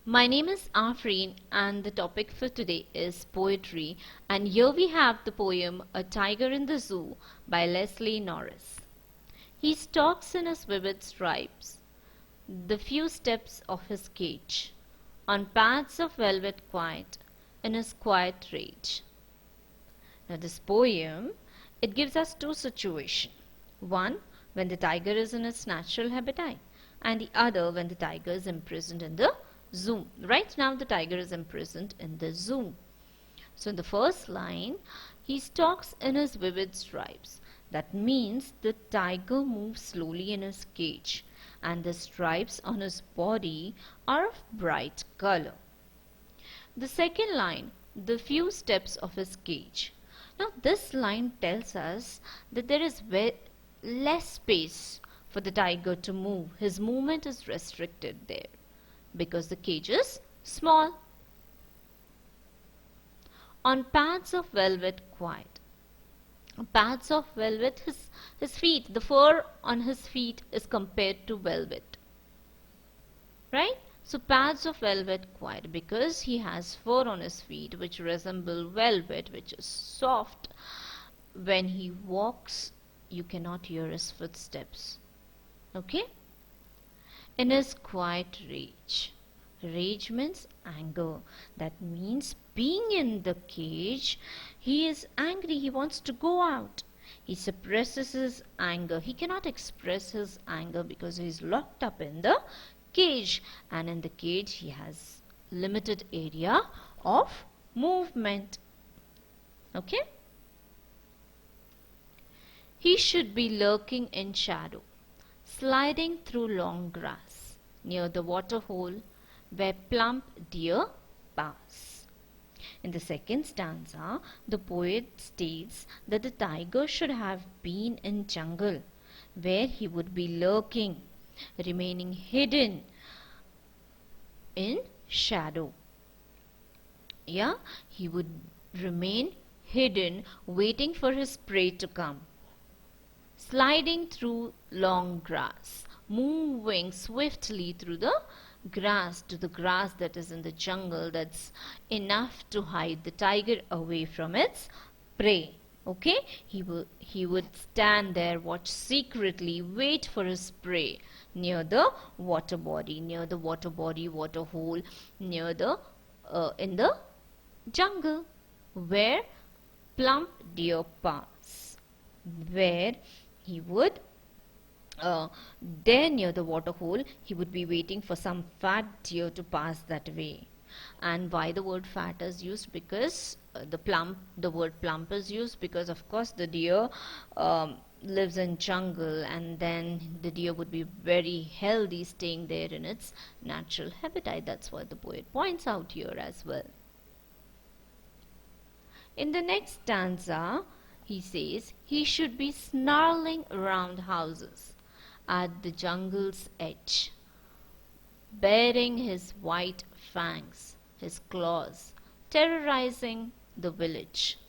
My name is Afreen and the topic for today is poetry, and here we have the poem A Tiger in the Zoo by Leslie Norris. He stalks in his vivid stripes, the few steps of his cage, on paths of velvet quiet, in his quiet rage. Now this poem, it gives us two situations. One, when the tiger is in its natural habitat, and the other when the tiger is imprisoned in the zoo. Right now the tiger is imprisoned in the zoo. So in the first line, he stalks in his vivid stripes. That means the tiger moves slowly in his cage, and the stripes on his body are of bright color. The second line, the few steps of his cage. Now this line tells us that there is less space for the tiger to move. His movement is restricted there because the cage is small. On pads of velvet quiet. Pads of velvet, his feet, the fur on his feet is compared to velvet. Right? So pads of velvet quiet because he has fur on his feet which resemble velvet, which is soft. When he walks, you cannot hear his footsteps. Okay? In his quiet rage. Rage means anger. That means being in the cage, he is angry. He wants to go out. He suppresses his anger. He cannot express his anger because he is locked up in the cage. And in the cage, he has limited area of movement. Okay? He should be lurking in shadow, sliding through long grass, near the waterhole where plump deer pass. In the second stanza, the poet states that the tiger should have been in jungle, where he would be lurking, remaining hidden in shadow. Yeah, he would remain hidden, waiting for his prey to come. Sliding through long grass, moving swiftly through the grass to the grass that is in the jungle, that's enough to hide the tiger away from its prey. Okay, he would stand there, watch secretly, wait for his prey near the water body, water hole, near the in the jungle where plump deer pass, where he would there near the water hole, he would be waiting for some fat deer to pass that way. And why the word fat is used? Because the word plump is used because of course the deer lives in jungle, and then the deer would be very healthy staying there in its natural habitat. That's what the poet points out here as well. In the next stanza, he says he should be snarling around houses at the jungle's edge, baring his white fangs, his claws, terrorizing the village.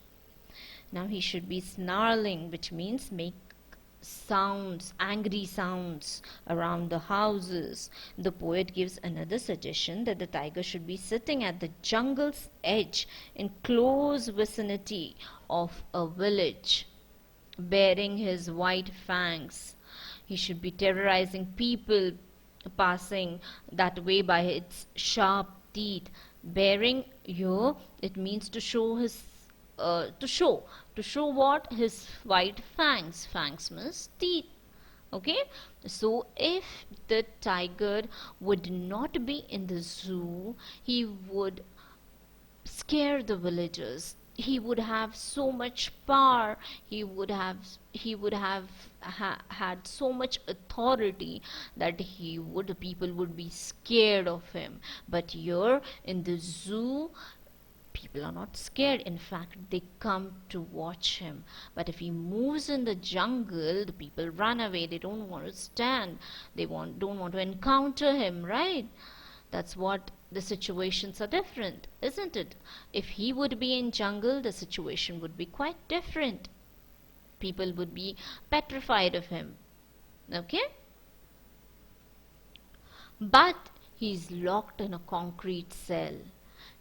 Now he should be snarling, which means make sounds, angry sounds around the houses. The poet gives another suggestion that the tiger should be sitting at the jungle's edge in close vicinity of a village, baring his white fangs. He should be terrorizing people passing that way by its sharp teeth. Baring here, it means to show his to show what? His white fangs. Fangs means teeth. Okay, so if the tiger would not be in the zoo, he would scare the villagers. He would have so much power. Had so much authority that people would be scared of him. But here in the zoo, people are not scared. In fact, they come to watch him. But if he moves in the jungle, the people run away. They don't want to stand. Don't want to encounter him, right? That's what the situations are different, isn't it? If he would be in jungle, the situation would be quite different. People would be petrified of him. Okay? But He's locked in a concrete cell,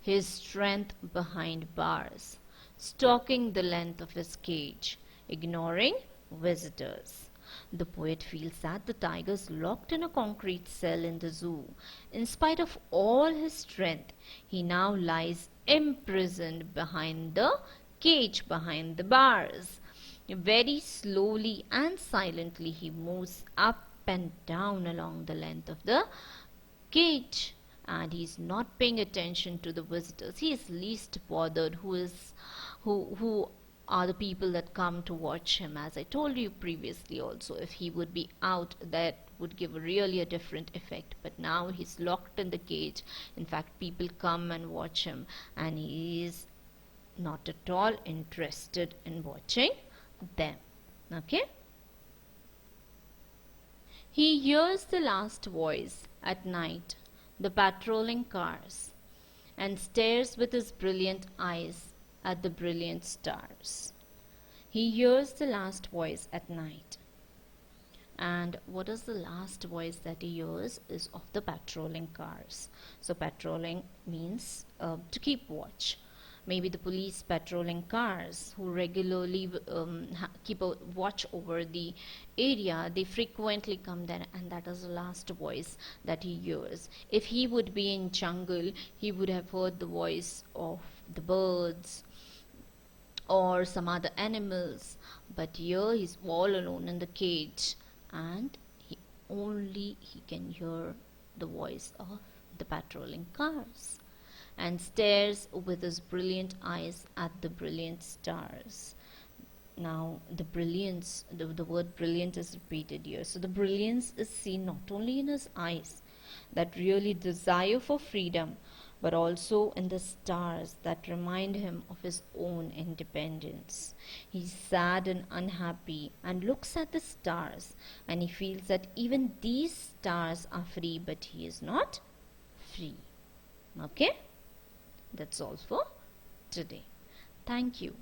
his strength behind bars, stalking the length of his cage, ignoring visitors. The poet feels that the tiger's locked in a concrete cell in the zoo. In spite of all his strength, he now lies imprisoned behind the cage, behind the bars. Very slowly and silently he moves up and down along the length of the cage, and he's not paying attention to the visitors. He is least bothered who are the people that come to watch him. As I told you previously also, if he would be out, that would give really a different effect, but now he's locked in the cage. In fact, people come and watch him, and he is not at all interested in watching them. Okay. He hears the last voice at night, the patrolling cars, and stares with his brilliant eyes at the brilliant stars. He hears the last voice at night. And what is the last voice that he hears is of the patrolling cars. So patrolling means to keep watch. Maybe the police patrolling cars who regularly keep a watch over the area, they frequently come there, and that is the last voice that he hears. If he would be in jungle, he would have heard the voice of the birds or some other animals, but here he's all alone in the cage, and he can hear the voice of the patrolling cars, and stares with his brilliant eyes at the brilliant stars. Now, the brilliance, the word brilliant is repeated here. So, the brilliance is seen not only in his eyes, that really desire for freedom, but also in the stars that remind him of his own independence. He's sad and unhappy and looks at the stars, and he feels that even these stars are free, but he is not free. Okay? That's all for today. Thank you.